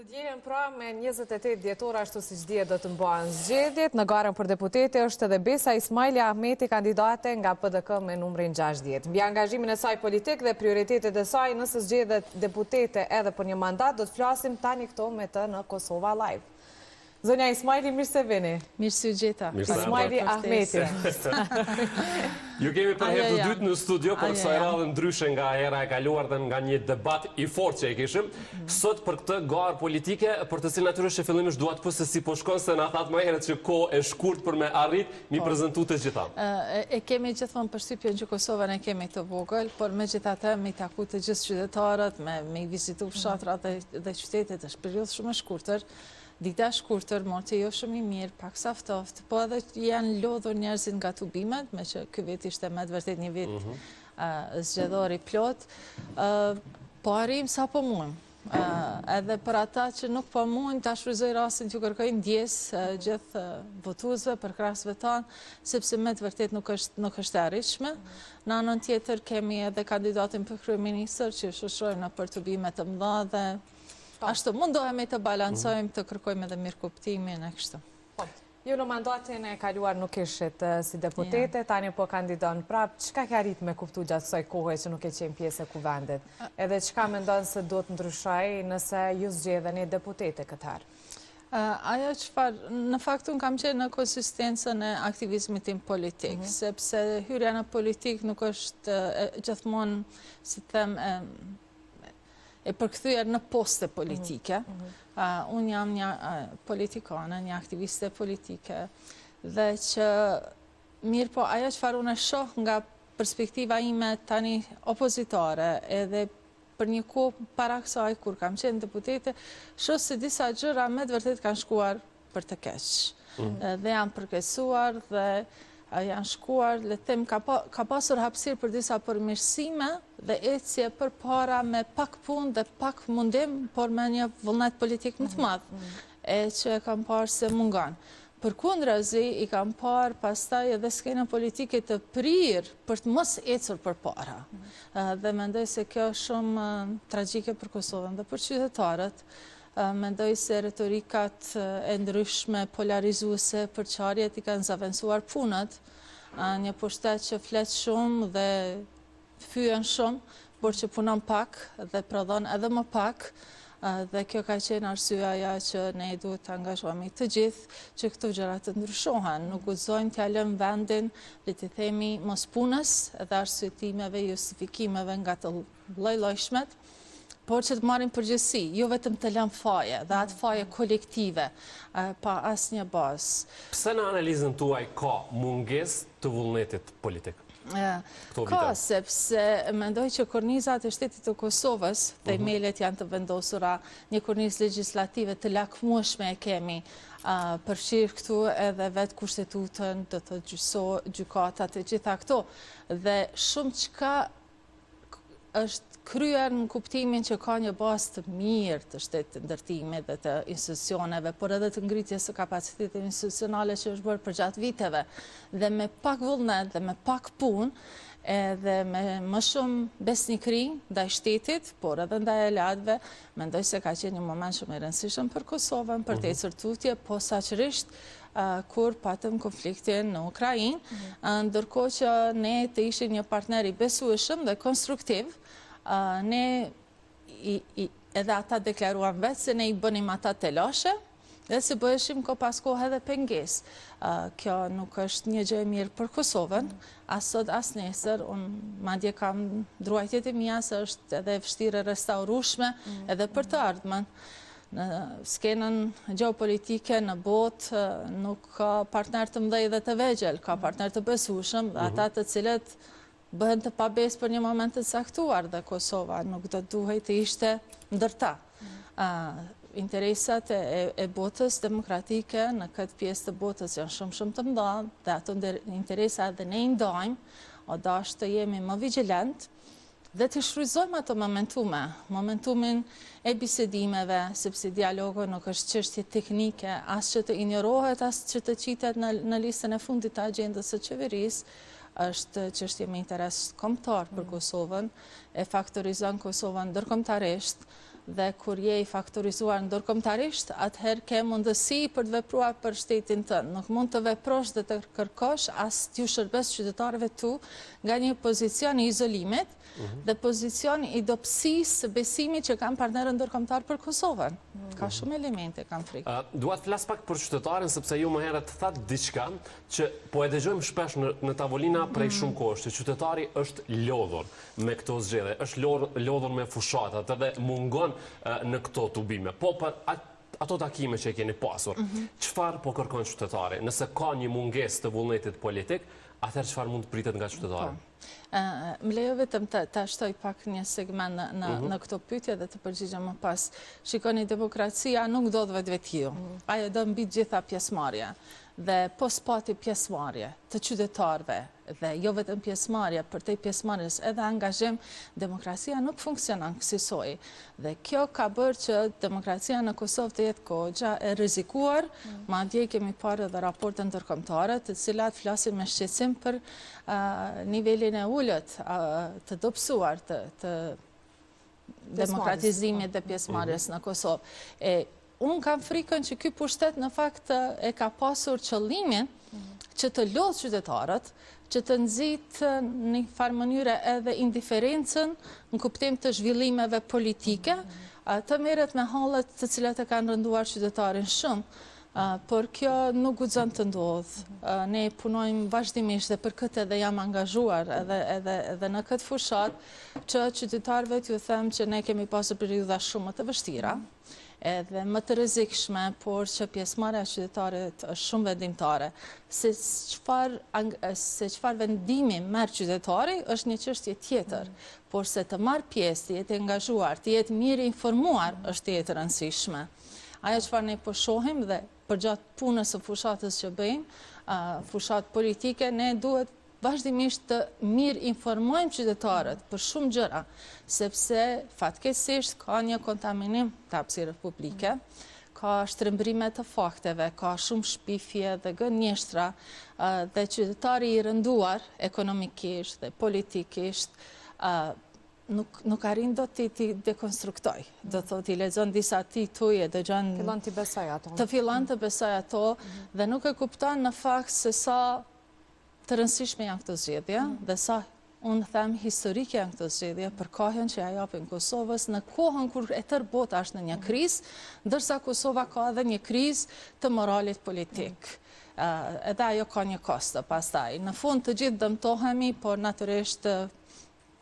Të dielën pra me 28 dhjetor ashtu siç dihet do të mbahen zgjedhjet. Në garën për deputete është edhe Besa Ismaili Ahmeti, kandidate nga PDK me numrin 60. Mbi angazhimin e saj politik dhe prioritetet e saj nëse zgjedhet deputete edhe për një mandat, do të flasim tani këto me të në Kosova Live. Zonja Ismaili, mirë se vini. Mirë se u gjeta. Ismaili Ahmeti. Ju kemi për herë të dytë në studio, për kësaj radhe ndryshe nga hera e kaluar dhe nga një debat i fortë që e kishim. Sot për këtë garë politike, për të cilën natyrisht fillimisht dua të pyes se si po shkon, se na thatë më herët që kohë e shkurt për me arrit mi prezantu të gjitha. E kemi gjithmonë përshtypjen që Kosovën e kemi të vogël, por megjithatë me taku të gjithë qytetarët, me vizitu fshatrat dhe qytetet, është periudhë shumë e shkurtër. Dita shkurtër, morë që jo shumë i mirë, pak sa ftoftë, po edhe janë lodhur njerëzit nga tubimet, me që ky vit ishte me të vërtet një vit zgjedhor i plot, po arrim sa po mund. Edhe për ata që nuk po mund, ta shfrytëzoj rastin që kërkojnë ndjes gjithë votuesve për krahasve tanë, sepse me të vërtet nuk është e arritshme. Në anën tjetër kemi edhe kandidatin për kryeministër që shoqërojnë për tubime të mëdha dhe ashtu, mundohemi të balancojmë, të kërkojmë edhe mirë kuptimin e kështu. Ju në mandatin e kaluar nuk ishit si deputete, tani po kandidon prapë. Çka ke arrit me kuptu gjatë kësaj kohe që nuk e qenë pjesë e kuvendit? Edhe çka mendon se duhet ndryshoj nëse ju zgjedheni deputete këtë herë? Ajo çfarë, në fakt unë kam qenë në konsistencën e aktivizmit tim politik, sepse hyrja në politik nuk është gjithmonë, si them, e përkthyer në poste politike. Unë jam një politikane, një aktiviste politike, dhe që mirë po ajo çfarë unë shoh nga perspektiva ime tani opozitare, edhe për një kohë para kësaj kur kam qenë deputete, shoh se disa gjëra me të vërtet kanë shkuar për të keq. Dhe janë përkeqësuar dhe janë shkuar, le të them, ka pasur hapësirë për disa përmirësime dhe ecje përpara me pak punë dhe pak mundim, por me një vullnet politik më të madh, e që e kam parë se mungon. Përkundrazi i kam parë pastaj edhe skenën politike të prirë për të mos ecur përpara. Dhe mendoj se kjo është shumë tragjike për Kosovën dhe për qytetarët. Mendoj se retorikat e ndryshme polarizuese për qarjet i kanë zaventësuar punët, një pushtet që flet shumë dhe fyen shumë, por që punon pak dhe prodhon edhe më pak, dhe kjo ka qenë arsyeja që ne duhet të angazhohemi të gjithë që këto gjëra të ndryshohen. Nuk guxojmë t'ja lëmë vendin, le të themi, mos punës dhe arsyetimeve, justifikimeve nga të lloj-llojshmet, por që të marrim përgjegjësi, jo vetëm të lëmë faje, dhe atë faje kolektive, pa asnjë bazë. Pse në analizën tuaj ka mungesë të vullnetit politik? Ka, sepse mendoj që kornizat e shtetit të Kosovës, themelet janë të vendosura, një kornizë legislative të lakmueshme e kemi, përfshirë këtu edhe vetë kushtetutën, të gjykatat e gjitha këto, dhe shumë çka është kryer në kuptimin që ka një bazë të mirë të shtetit ndërtimit dhe të institucioneve, por edhe të ngritjes së kapacitetit institucionale që është bërë për gjatë viteve. Dhe me pak vullnet dhe me pak punë, edhe me më shumë besnikëri ndaj shtetit, por edhe ndaj aleatëve, mendoj se ka qenë një moment shumë i rëndësishëm për Kosovën, për të ecur tutje, posaçërisht kur patëm konfliktin në Ukrainë, ndërkohë që ne të ishim një partner i besueshëm dhe konstruktiv. Ne edhe ata deklaruan vetë se ne i bënim ata telashe dhe se bëheshim ko pas kohë edhe pengesë. Kjo nuk është një gjë e mirë për Kosovën, as sot as nesër. Unë madje kam druajtjet e mia se është edhe vështirë restaurueshme edhe për të ardhmen. Në skenën gjeopolitike në botë nuk ka partner të mëdhej dhe të vegjël, ka partner të besueshëm dhe ata të cilët bëhen të pabesë për një moment të caktuar, dhe Kosova nuk do duhej të ishte ndërta. Interesat e botës demokratike në këtë pjesë të botës janë shumë të mëdha, dhe ato interesa dhe ne i ndajmë, o dashur të jemi më vigjilent dhe të shfrytëzojmë ato momentumin e bisedimeve, sepse dialogu nuk është çështje teknike, as që të injorohet, as që të qitet në listën e fundit të agjendës së qeverisë, është çështje me interes kombëtar për Kosovën, e faktorizon Kosovën ndërkombëtarisht dhe kur je i faktorizuar ndërkombëtarisht, atëherë ke mundësi për të vepruar për shtetin tënd. Nuk mund të veprosh dhe të kërkosh as t'ju shërbes qytetarëve tu nga një pozicion i izolimit dhe pozicion i dobësisë së besimit që kanë partnerë ndërkombëtar për Kosovën. Ka shumë elemente, kam frikë. Dua të flas pak për qytetarin, sepse ju më herët thatë diçka që po e dëgjojmë shpesh në tavolina prej shumë kohësh, që qytetari është lodhur me këto zgjedhje, është lodhur me fushatat edhe mungon në këto tubime. Po për ato takime që e keni pasur, çfarë po kërkon qytetari? Nëse ka një mungesë të vullnetit politik, atëherë çfarë mund të pritet nga qytetari? Më lejo vetëm të ashtoj pak një segment në këto pyetje dhe të përgjigjem më pas. Shikoni, demokracia nuk do të vetvetiu. Ajo do mbi gjitha pjesëmarrja. Dhe po s'pati pjesëmarrje të qytetarëve dhe jo vetëm pjesëmarrje, për te pjesëmarrjes edhe angazhim, demokracia nuk funksionon kësaj. Dhe kjo ka bërë që demokracia në Kosovë të jetë goxha e rrezikuar, madje kemi parë edhe raporte ndërkombëtare të cilat flasin me shqetësim për nivelin e ulët të dobësuar të demokratizimit dhe pjesëmarrjes në Kosovë. Unë kam frikën që ky pushtet në fakt e ka pasur qëllimin që të lodhë qytetarët, që të nxitë në një farë mënyre edhe indiferencën në kuptim të zhvillimeve politike, të merret me hallet të cilat e kanë rënduar qytetarin shumë. Por kjo nuk guxon të ndodhë. Ne punojmë vazhdimisht dhe për këtë edhe jam angazhuar edhe në këtë fushat që qytetarëve t'ju them që ne kemi pasur periudha shumë të vështira, edhe më të rrezikshme, por që pjesëmarrja e qytetarit është shumë vendimtare. Se çfarë vendimi merr qytetari është një çështje tjetër, por se të marr pjesë, të jetë angazhuar, të jetë mirë informuar është tjetër e rëndësishme. Ajo çfarë ne po shohim dhe përgjatë punës së fushatës që bëjmë, fushat politike, ne duhet vazhdimisht të mirë informojmë qytetarët për shumë gjëra, sepse fatkeqësisht ka një kontaminim të hapësirës publike, ka shtrëmbrime të fakteve, ka shumë shpifje dhe gënjeshtra, dhe qytetari i rënduar ekonomikisht dhe politikisht nuk arrin do t'i dekonstruktoj. Do thotë i lexon disa tituje, dëgjon Fillon t'i besoj ato. Të fillon të besoj ato dhe nuk e kupton në fakt se sa të rëndësishme janë këto zgjedhje dhe sa unë them historike janë këto zgjedhje për kohën që ja japin Kosovës në kohën kur e tërë bota është në një krizë, ndërsa Kosova ka edhe një krizë të moralit politik. Edhe ajo ka një kosto pastaj. Në fund të gjithë dëmtohemi, por natyrisht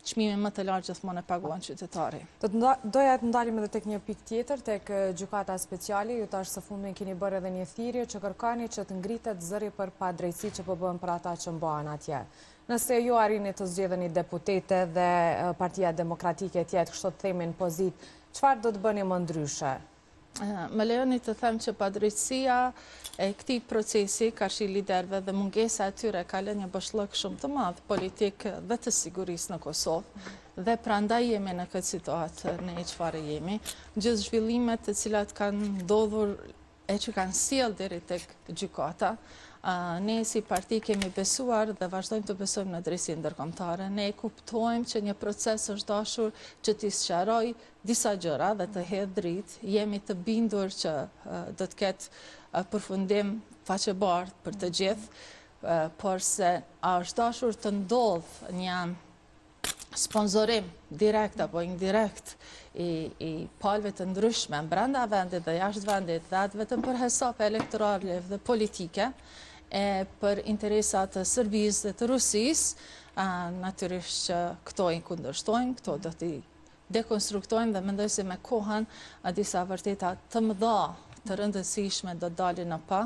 çmimi më të lartë gjithmonë e paguan qytetari. Doja të ndalim edhe tek një pikë tjetër, tek gjykata speciale. Ju tash së fundmi keni bërë edhe një thirrje që kërkoni që të ngritet zëri për padrejtësi që po bëhen për ata që mbahen atje. Nëse ju arrini të zgjedheni deputete dhe Partia Demokratike tjetë kështu të themin pozit, çfarë do të bëni më ndryshe? Më lejoni të them që padrejtësia e këtij procesi karshi liderëve dhe mungesa e tyre ka lënë një bashllëk shumë të madh politik dhe të sigurisë në Kosovë dhe prandaj jemi në këtë situatë në çfarë jemi. Gjithë zhvillimet të cilat kanë ndodhur e që kanë sjellë deri tek gjykata, ne si parti kemi besuar dhe vazhdojmë të besojmë në drejtsinë ndërkombëtare. Ne kuptojmë që një proces është dashur që t'i sqaroj disa gjëra dhe të hedhë dritë. Jemi të bindur që do të ketë përfundim faqebardh për të gjithë, por se është dashur të ndodhë një sponsorim direkt apo indirekt i palëve të ndryshme brenda vendit dhe jashtë vendit, dhe atë vetëm për hesap elektorale dhe politike, për interesat të Serbisë dhe të Rusisë, natyrisht që këto i kundërshtojmë, këto do t'i dekonstruktojmë dhe mendoj se me kohën disa vërteta të mëdha të rëndësishme do dalin në pa,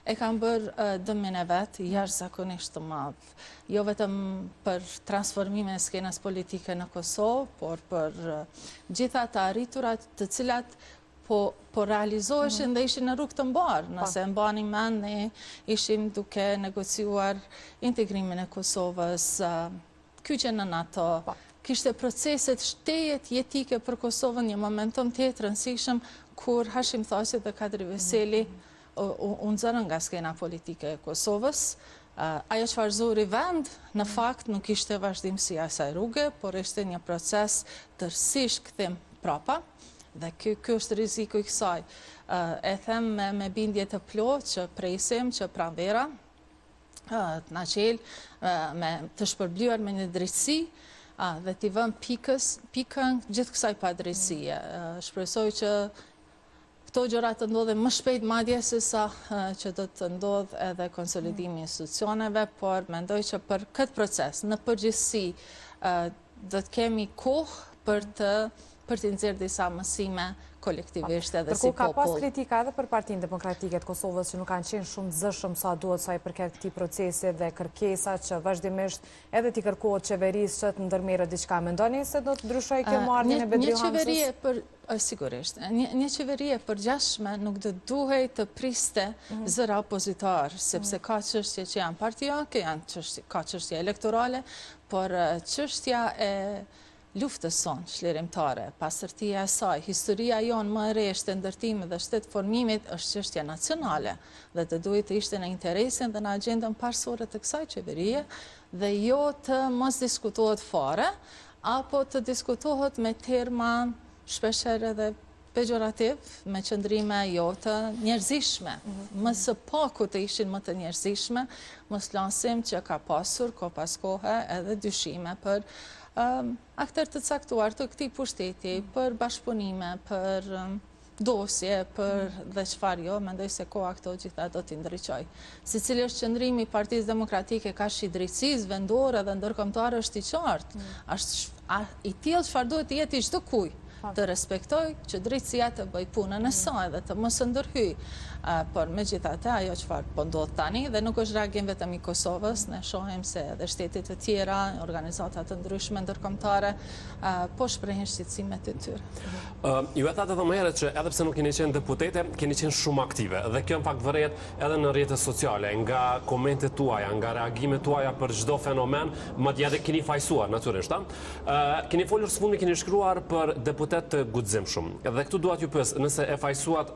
e kanë bërë dëmin e vetë jashtëzakonisht të madh. Jo vetëm për transformimin e skenës politike në Kosovë, por për gjitha të arriturat të cilat po realizoheshin dhe ishin në rrugë të mbarë. Nëse mbani mend, ne ishim duke negociuar integrimin e Kosovës, kyçjen në NATO, kishte proceset shtejet jetike për Kosovën, një momentum të rëndësishëm kur Hashim Thaçi dhe Kadri Veseli u nxorën nga skena politike e Kosovës. Ajo çfarë zuri vend, në fakt nuk ishte vazhdimësia e asaj rruge, por ishte një proces tërësisht kthim prapa Dhe kjo është riziku i kësaj. E them me bindje të plot që presim që pranvera të na qelë të shpërblyer me një drejtësi dhe t'i vëm pikën gjithë kësaj padrejtësie. Shpresoj që këto gjëra të ndodhen më shpejt madje se sa që do të ndodh edhe konsolidimi i institucioneve, por mendoj që për këtë proces në përgjithësi do të kemi kohë për të nxjerrë disa mësime kolektivisht edhe si popull. Ka pas kritika edhe për Partinë Demokratike të Kosovës që nuk kanë qenë shumë zëshëm sa duhet sa i përket këtij procesi dhe kërkesa që vazhdimisht edhe t'i kërkohet qeverisë që të ndërmerret diçka. Mendoni se do të ndryshojë kjo marrëdhënie me Bedriu Hamsës? Sigurisht. Një qeveri e përgjashme nuk do duhej të priste zëra opozitar, sepse ka çështje që janë partijake, ka çështje elektorale, por çështja e luftës sonë çlirimtare, pasërtia e saj, historia jonë më e re e ndërtimit dhe shtetëformimit është çështje nacionale dhe të duhet të ishte në interesin dhe në agjendën parsorë të kësaj qeverie dhe jo të mos diskutohet fare, apo të diskutohet me terma shpeshherë edhe pejorativ, me qëndrime jo të njerëzishme. Më së paku të ishin më të njerëzishme, mos lasim që ka pasur ko pas kohe edhe dyshime për akter të caktuar të këtij pushteti, për bashkëpunime, për dosje, për dhe çfarë jo, mendoj se koha këto gjitha do t'i ndriçoj. Secili është qëndrimi i Partisë Demokratike ka shi drejtësisë vendore dhe ndërkombëtare është i qartë. Është i tillë çfarë duhet të jetë i çdo kujt të respektoj që drejtësia të bëj punën e saj dhe të mos ndërhyj. Por megjithatë ajo çfarë po ndodh tani dhe nuk është reagim vetëm i Kosovës, ne shohim se edhe shtetet të tjera, organizata të ndryshme ndërkombëtare po shprehin shqetësimet e tyre. Ju e thatë edhe më herët që edhe pse nuk keni qenë deputete, keni qenë shumë aktive dhe kjo në fakt vëret edhe në rrjetet sociale, nga komentet tuaja, nga reagimet tuaja për çdo fenomen, madje edhe keni fajsuar natyrisht. Keni folur së fundi, keni shkruar për deputet të guximshëm. Dhe këtu dua t'ju pyes, nëse e fajsuat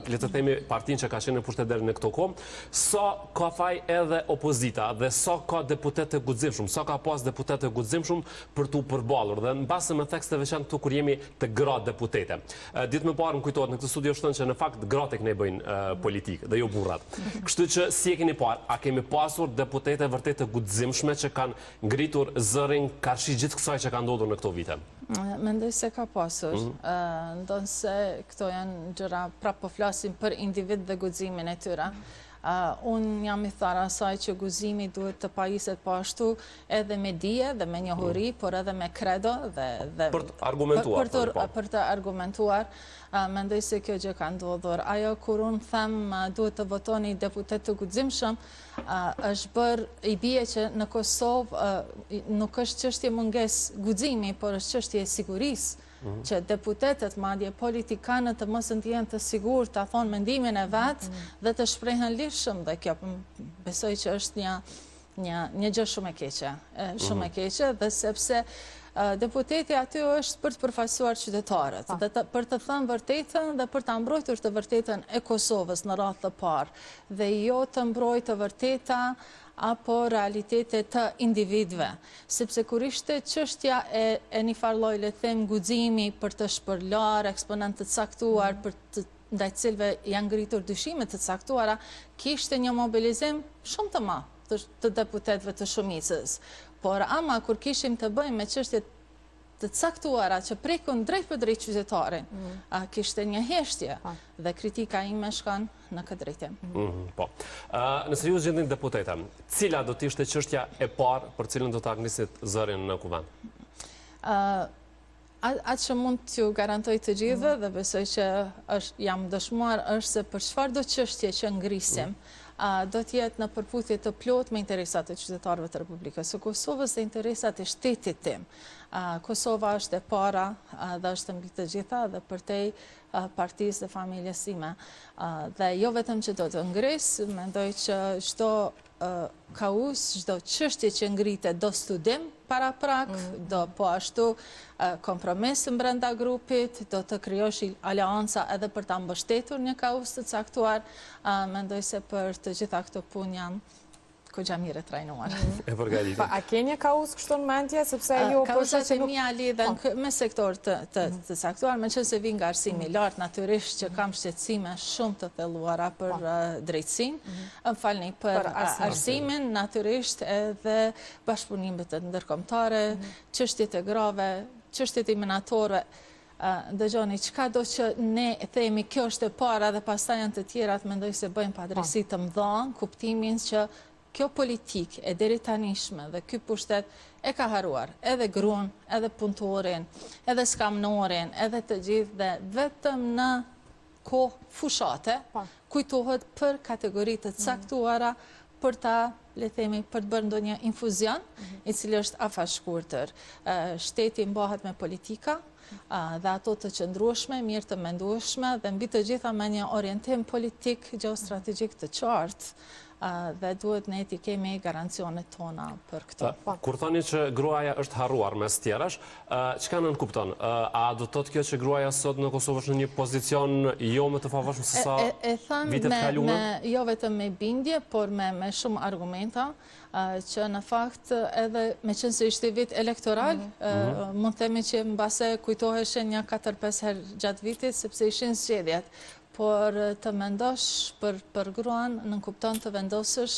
le të themi partinë që ka qenë në pushtet deri në këto kohë, sa ka faj edhe opozita dhe sa ka deputet të guximshëm, sa ka pas deputet të guximshëm për t'u përballur dhe mbase me tekste veçantë këtu kur jemi të gratë deputete. Ditë më parë më kujtohet në këtë studio shtonë që në fakt gratë e këne bëjnë politikë dhe jo burrat. Kështu që si e keni parë, a kemi pasur deputete vërtet të guximshme që kanë ngritur zërin karshi gjithë kësaj që ka ndodhur në këto vite? Mendoj se ka pasur. Ndonë se këto janë gjëra, prapë po flasim për individ dhe guximin e tyre. Unë jam i thara asaj që guximi duhet të pajiset po ashtu edhe me dije dhe me njohuri, por edhe me credo dhe për të argumentuar. Për të argumentuar. Mendoj se kjo gjë ka ndodhur. Ajo kur unë them duhet të votoni deputet të guximshëm, është bërë i bie që në Kosovë nuk është çështje munges guximi, por është çështje e sigurisë. Që deputetet, madje politikanët të mos ndjehen të sigurt ta thonë mendimin e vet dhe të shprehen lirshëm dhe kjo besoj që është një gjë shumë e keqe, dhe sepse deputeti aty është për të përfaqësuar qytetarët, për të thënë vërtetën dhe për të mbrojtur të vërtetën e Kosovës në radhë të parë, dhe jo të mbrojë të vërteta apo realitetet të individve. Sepse kur ishte çështja e një farloj le të them guximi për të shpërlar eksponent të caktuar, ndaj cilëve janë ngritur dyshime të caktuara, kishte një mobilizim shumë të madh të deputetëve të shumicës. Por ama kur kishim të bëjmë me çështjet të caktuara që prekun drejt për drejt qytetarin, kishte një heshtje dhe kritika ime shkon në këtë drejtim. Po. Nëse ju zgjidhni deputete, cila do të ishte çështja e parë për cilën do ta ngrisit zërin në kuvend? Atë që mund t'ju garantoj të gjithë dhe besoj që jam dëshmuar është se për çfarëdo çështje që ngrisim, do t'jetë në përputhje të plot me interesat e qytetarëve të Republikës së Kosovës dhe interesat e shtetit tim. Kosova është e para dhe është mbi të gjitha dhe përtej partisë dhe familjes time. Dhe jo vetëm që do të ngris, mendoj që çdo kaos, çdo çështje që ngritet do studim para prak, do po ashtu kompromis brenda grupit, do të krijosh aleanca edhe për ta mbështetur një kaos të caktuar. Mendoj se për të gjitha këto punë jam kogja mire trajnuar. E përgatitur. Pa, a ke një kauz kështu në mendje, sepse ju Kauzat e mia lidhen me sektor të saktuar, me që se vi nga arsimi lartë, natyrisht që kam shqetësime shumë të thelluara për drejtësinë, më falni për arsimin, natyrisht edhe bashkëpunimet të ndërkombëtare, çështjet e grave, çështjet e menatorëve. Dëgjoni, qka do që ne themi kjo është e para dhe pastaj janë të tjerat, mendoj se bëjmë padrejësi të mëdha, kuptimin që kjo politik e deri tanishme dhe ky pushtet e ka haruar edhe gruan, edhe punëtorin, edhe skamnorin, edhe të gjithë dhe vetëm në kohë fushate kujtohet për kategoritë të caktuara për ta, le themi, për të bërë ndonjë infuzion, i cili është afashkurtër. Shteti mbahet me politika, dhe ato të qëndrueshme, mirë të mendueshme, dhe mbi të gjitha me një orientim politik geostrategjik të qartë, dhe duhet ne ti kemi garancionet tona për këto. Kur thoni që gruaja është harruar mes tjerash, çka nën kupton? A do të thotë kjo që gruaja sot në Kosovë është në një pozicion jo më të favorshëm se sa vitet kaluar? Jo vetëm me bindje, por me shumë argumenta, që në fakt edhe me qenë se ishte vit elektoral, mund të themi që mbase kujtoheshen një 4-5 herë gjatë vitit, sepse ishin zgjedhjet. Por të mendosh për gruan në kupton të vendosësh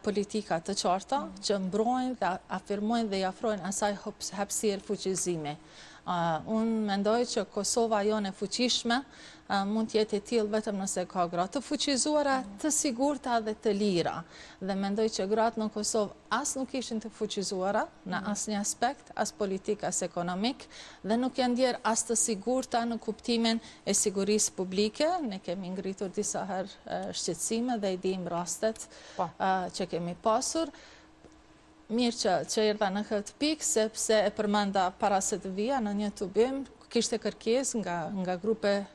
politika të qarta që mbrojnë dhe afirmojnë dhe i afrojnë asaj hapësirë fuqizimi. Unë mendoj që Kosova jone fuqishme mund t'jetë e tillë vetëm nëse ka gra të fuqizuara, të sigurta dhe të lira. Dhe mendoj që gratë në Kosovë as nuk ishin të fuqizuara në as një aspekt, as politik, as ekonomik, dhe nuk janë ndjerë as të sigurta në kuptimin e sigurisë publike. Ne kemi ngritur disa herë shqetësime dhe i dim rastet që kemi pasur. Mirë që erdha në këtë pikë, sepse e përmenda para se të vija në një tubim, kishte kërkesë nga grupe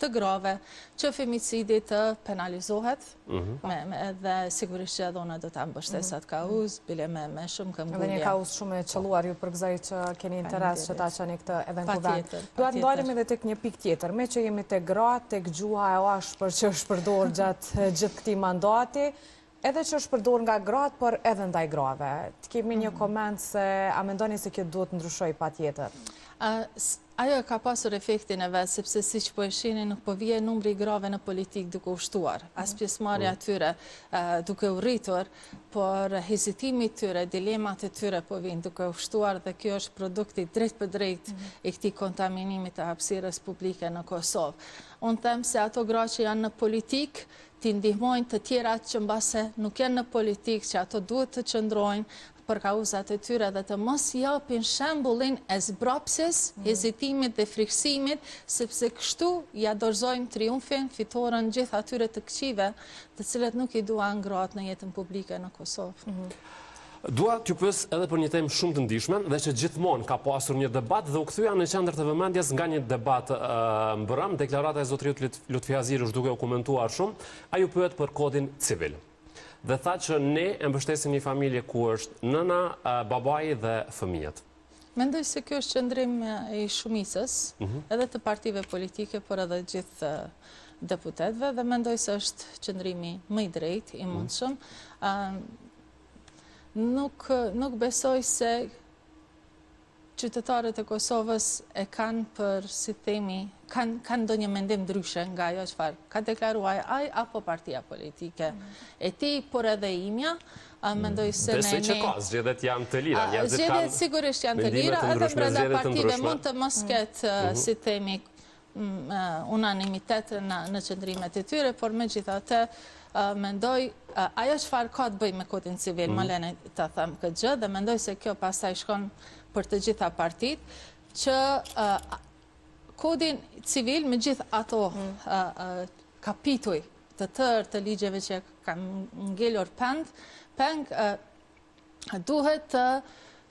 të grave që femicidi të penalizohet, dhe sigurisht që edhe unë do të mbështesat kauz, bile me shumë këmbgulje. Edhe një kauz shumë e qëlluar, ju përgëzoj që keni interes që ta qeni këtë edhe në kuvend. Duat ndalemi edhe tek një pikë tjetër, me që jemi tek gratë, tek gjuha e ashpër që është përdorur gjatë gjithë këtij mandati, edhe që është përdorur nga gratë, por edhe ndaj grave. Të kemi një koment se a mendoni se kjo duhet ndryshoj patjetër? Ajo ka pasur efektin e vetë, sepse si që po e shini nuk po vije numri grave në politik duke ushtuar, as pjesëmarrja tyre duke u rritur, por hezitimi tyre, dilemat e tyre po vinë duke ushtuar, dhe kjo është produkti drejt për drejt i këtij kontaminimit të hapësirës publike në Kosovë. Unë them se ato gra që janë në politik, t'i ndihmojnë të tjerat që mbase nuk janë në politik, që ato duhet të qëndrojnë për kauzat e tyre dhe të mos japin shembullin e zbrapsis, hezitimit dhe friksimit, sepse kështu ja dorëzojmë triumfin, fitoren gjithë atyre të këqive, të cilët nuk i duan gratë në jetën publike në Kosovë. Dua t'ju pyes edhe për një temë shumë të ndihshme dhe që gjithmonë ka pasur një debat dhe u kthya në qendër të vëmendjes nga një debat mbërëm, deklarata e zotëriut Lutfi Aziri është duke u komentuar shumë, ai u pyet për kodin civil. Dhe tha që ne e mbështesim një familje ku është nëna, babai dhe fëmijët. Mendoj se kjo është qëndrim i shumicës, edhe të partive politike, por edhe gjithë deputetëve, dhe mendoj se është qëndrimi më i drejtë, i mundshëm. Nuk besoj se qytetarët e Kosovës e kanë për, si themi, kanë ndonjë mendim ndryshe nga ajo çfarë ka deklaruar ai apo partia politike e tij, por edhe imja. Mendoj se besoj që ka zgjedhjet janë të lira. Zgjedhjet sigurisht janë të lira, edhe brenda partive mund të mos ketë, si themi, unanimitet në qëndrimet e tyre, por megjithatë mendoj ajo çfarë ka të bëjë me kodin civil, më lene ta them këtë gjë, dhe mendoj se kjo pastaj shkon për të gjitha partit, që kodin civil me gjithë ato kapituj të tërë të ligjeve që kanë ngelur peng, duhet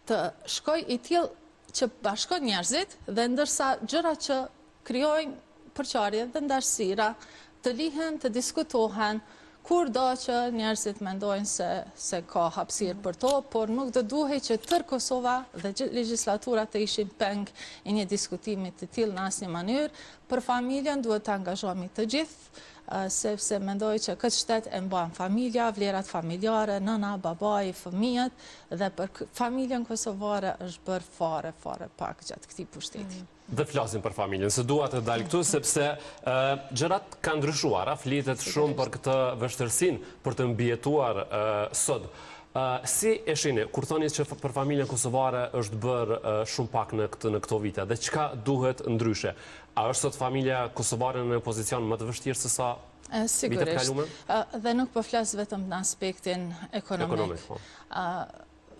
të shkoj i tillë që bashkon njerëzit, dhe ndërsa gjëra që krijojnë përqarje dhe ndarësira të lihen, të diskutohen, kur do që njerëzit mendojnë se ka hapësirë për to, por nuk do duhej që tërë Kosova dhe legjislatura të ishin peng e një diskutimi të tillë në asnjë mënyrë. Për familjen duhet të angazhohemi të gjithë, sepse mendoj që këtë shtet e mban familja, vlerat familjare, nëna, babai, fëmijët, dhe për familjen kosovare është bërë fare pak gjatë këtij pushteti. Dhe flasim për familjen, se dua të dalë këtu, sepse gjërat kanë ndryshuar, flitet shumë për këtë vështirësinë për të mbijetuar sot. Si e shihni, kur thoni që për familjen kosovare është bërë shumë pak në këto vite, dhe çka duhet ndryshe? A është sot familja kosovare në pozicion më të vështirë se sa vitet kaluara? Dhe nuk po flas vetëm në aspektin ekonomik.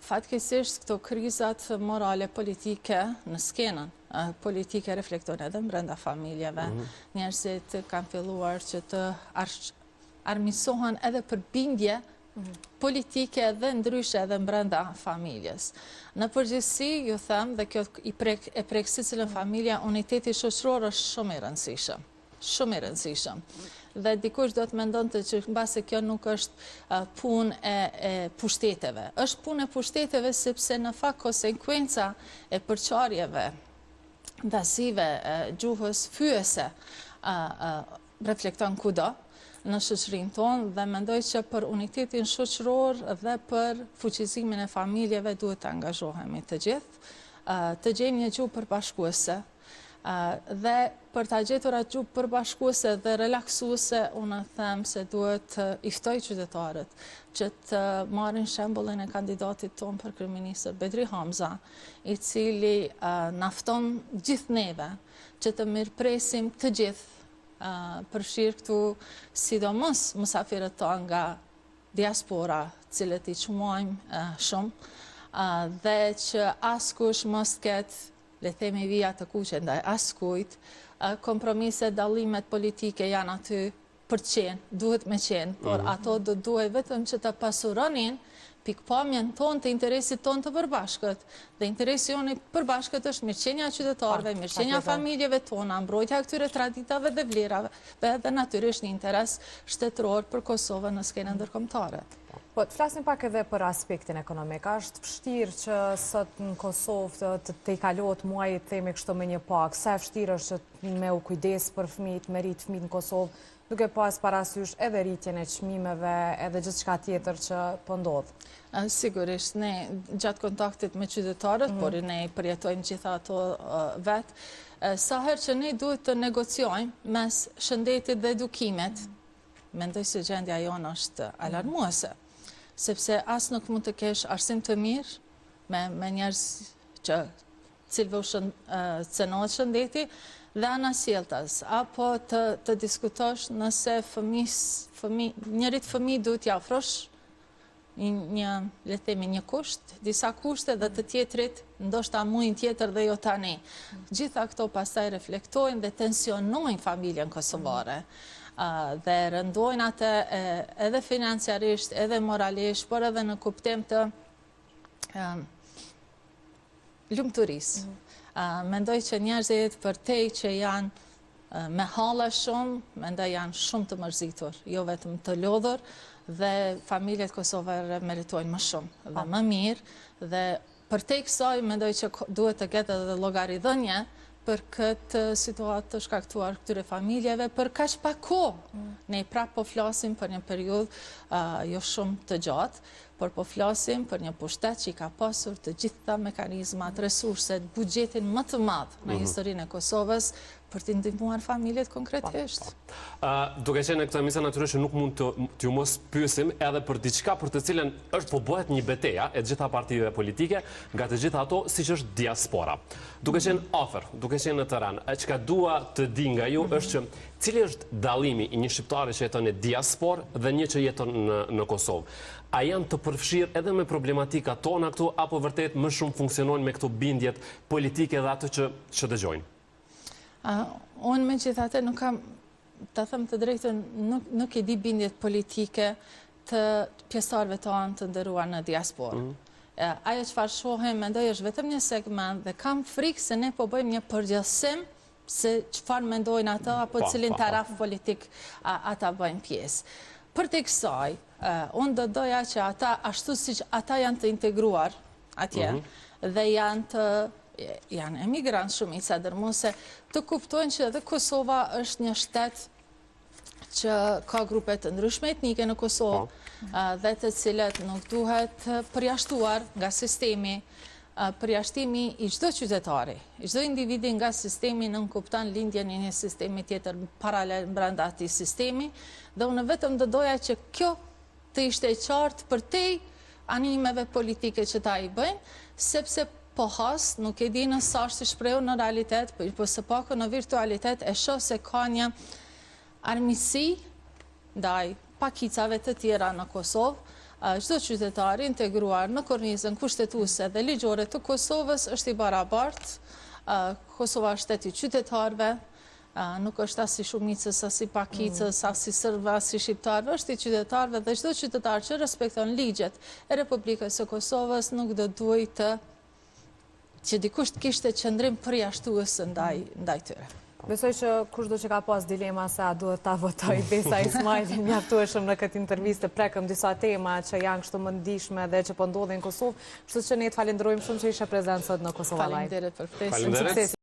Fatkeqësisht këto krizat morale politike në skenën politike reflektojnë edhe brenda familjeve. Njerëzit kanë filluar që të armiqësohen edhe për bindje politike dhe ndryshe edhe brenda familjes. Në përgjithësi, ju them, dhe kjo e prek secilën familja, uniteti shoqëror është shumë i rëndësishëm. Shumë i rëndësishëm. Dhe dikush do të mendonte që mbase kjo nuk është punë e pushteteve. Është punë e pushteteve sepse në fakt konsekuenca e përçarjeve, ndasive, gjuhës fyese reflekton kudo në shoqërinë tonë, dhe mendoj që për unitetin shoqëror dhe për fuqizimin e familjeve duhet të angazhohemi të gjithë, të gjejmë një gjuhë përbashkuese, dhe për ta gjetur atë gjuhë përbashkuese dhe relaksuese, unë them se duhet të iftoj qytetarët që të marrin shembullin e kandidatit tonë për kryeministër Bedri Hamza, i cili na fton gjithë neve që të mirëpresim të gjithë, përfshirë këtu sidomos mysafirët tonë nga diaspora, cilët i çmuajmë shumë, dhe që askush mos ketë, le themi, vija të kuqe ndaj askujt. Kompromiset, dallimet politike janë aty për të qenë, duhet me qenë, por ato do duhet vetëm që të pasuronin pikpamjen tonë të interesit tonë të përbashkët. Dhe interesi jonë i përbashkët është mirëqenia qytetarëve, mirëqenia familjeve tona, mbrojtja këtyre traditave dhe vlerave, dhe natyrisht një interes shtetëror për Kosovën në skenën ndërkombëtare. Po, të flasim pak edhe për aspektin ekonomik. Është vështirë që sot në Kosovë të i kalohet muaji të themi kështu me një pak. Sa e vështirë është që me u kujdes për fëmijët, me rrit fëmijët në Kosovë, duke pas parasysh edhe rritjen e çmimeve, edhe gjithçka tjetër që po ndodh. Sigurisht, ne gjatë kontaktit me qytetarët, por ne përjetojmë gjitha ato vetë, sa herë që ne duhet të negociojmë mes shëndetit dhe edukimit, mendoj se gjendja jonë është alarmuese, sepse as nuk mund të kesh arsim të mirë me njerëz që cilëve u cënohet shëndeti, dhe anasjeltas, apo të diskutosh nëse njërit fëmijë duhet t'i afrosh le themi një kusht, disa kushte, dhe të tjetrit ndoshta muin tjetër dhe jo tani. Gjitha këto pastaj reflektojnë dhe tensionojnë familjen kosovare, dhe rëndojnë atë edhe financiarisht, edhe moralisht, por edhe në kuptim të lumturisë. Mendoj që njerëzit për te që janë me halla shumë, mendoj janë shumë të mërzitur, jo vetëm të lodhur, dhe familjet kosovare meritojnë më shumë dhe më mirë, dhe për te kësaj mendoj që duhet të ketë edhe llogaridhënie për këtë situatë të shkaktuar këtyre familjeve, për kaq pak kohë. Ne prapë po flasim për një periudhë jo shumë të gjatë, por po flasim për një pushtet që i ka pasur të gjitha mekanizmat, resurset, buxhetin më të madh në historinë e Kosovës për të ndihmuar familjet konkretisht. Duke qenë në këtë emision, natyrisht nuk mund të ju mos pyesim edhe për diçka për të cilën është po bëhet një betejë e gjitha partive politike, nga të gjitha ato, siç është diaspora. Duke qenë afër, duke qenë në terren, çka dua të di nga ju është që cili është dallimi i një shqiptari që jeton në diasporë dhe një që jeton në Kosovë? A janë të përfshirë edhe me problematika tona këtu, apo vërtet më shumë funksionojnë me këto bindjet politike dhe ato që dëgjojnë? Unë me gjithate nuk kam, të thëmë të drejtën, nuk i di bindjet politike të pjesëtarëve tonë të nderuar në diasporë. Ajo çfarë shohem, mendoj është vetëm një segment dhe kam frikë se ne po bëjmë një përgjithësim se çfarë mendojnë ata apo cilin taraf politik ata bëjnë pjesë. Për të kësaj, unë do doja që ata, ashtu si që ata janë të integruar atje, dhe janë emigrantë shumica dërmuse, të kuptojnë që edhe Kosova është një shtet që ka grupe të ndryshme etnike në Kosovë, dhe të cilet nuk duhet përjashtuar nga sistemi, përjashtimi i çdo qytetari, i çdo individi nga sistemi në kupton lindjen e një sistemi tjetër paralel brenda atij sistemi, dhe unë vetëm do doja që kjo të ishte e qartë përtej animeve politike që ta i bëjnë, sepse pohas nuk e di në sa është shprehur në realitet, po së paku në virtualitet e shoh se ka një armiqësi ndaj pakicave të tjera në Kosovë. Çdo qytetari integruar në kornizën kushtetuese dhe ligjore të Kosovës është i barabartë. Kosova është shteti i qytetarëve, nuk është as i shumicës, as i pakicës, as i serbëve, as i shqiptarëve, është i qytetarëve dhe çdo qytetar që respekton ligjet e Republikës së Kosovës nuk do duhet që dikush të kishte qëndrim përjashtues ndaj tyre. Besoj që kushdo që ka pas dilema se a duhet ta votoj Besa Ismailin, mjaftueshëm në këtë intervistë prekëm disa tema që janë kështu më ndihshme dhe që po ndodhin në Kosovë, kështu që ne të falenderojmë shumë që ishe prezent sot në Kosova Live. Faleminderit për ftesën. Faleminderit.